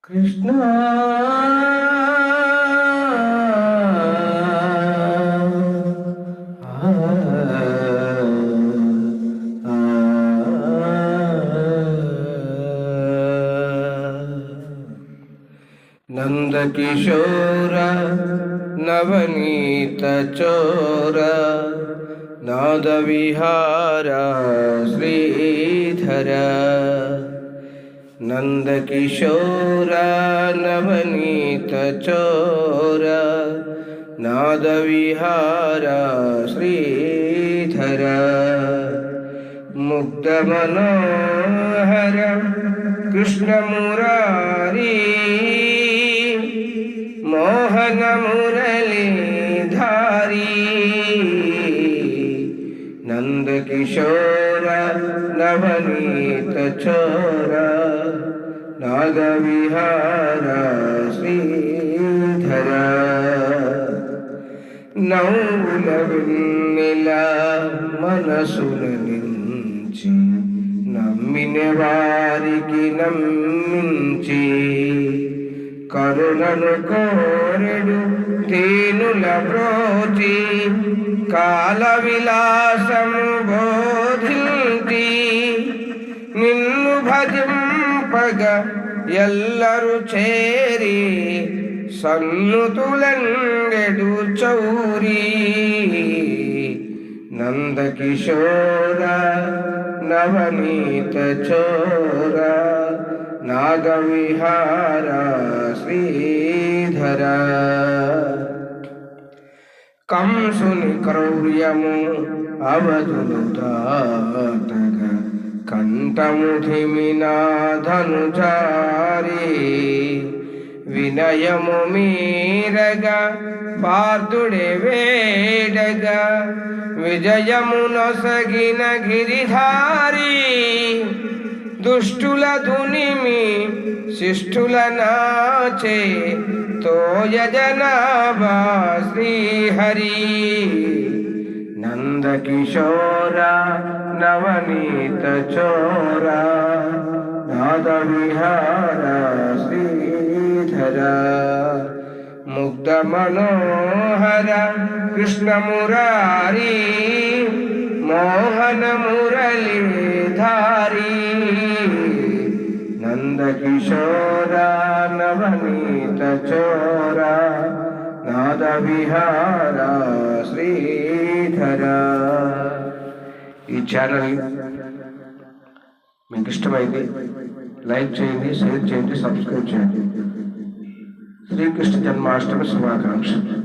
కృష్ణ నందకిశోర నవనీత చోర నాదవిహార శ్రీధర నందకిశోర నవనీత చోర నాదవిహార శ్రీధర ముగ్ధ మనోహర కృష్ణ మురారీ మోహన మురళీధారీ నందకిశోర నవనీత చోర నాగవిహార శ్రీధర నౌల వెన్నెల మనసుల నుంచి నమ్మిన వారికి నమ్మించి కరుణను కోరెడు తేనుల బ్రోచి కాల విలాసము బోధించి నిన్ను భజింపగ ఎల్లరు చేరి సన్నుతులంగెడు చౌరీ నందకిశోర నవనీత చోర నాగవిహార శ్రీధర కంసుని క్రౌర్యము అవధులు దాటగా కంఠము ధిమినాధనుజారి వినయము మీరగా పార్థుడే వేడగా విజయము నొసగిన గిరిధారి దుష్టుల దునిమి శిష్టుల నాచే తోయజనాభా శ్రీహరి నందకిశోర నవనీత చోర నాదవిహార శ్రీధర ముగ్ధ మనోహర కృష్ణ మురారీ మోహన మురళీధారీ నందకిశోర నవనీత చోర నాదవిహార శ్రీధర. ఈ ఛానల్ మీకు ఇష్టమైంది లైక్ చేయండి, షేర్ చేయండి, సబ్స్క్రైబ్ చేయండి. శ్రీకృష్ణ జన్మాష్టమి శుభాకాంక్షలు.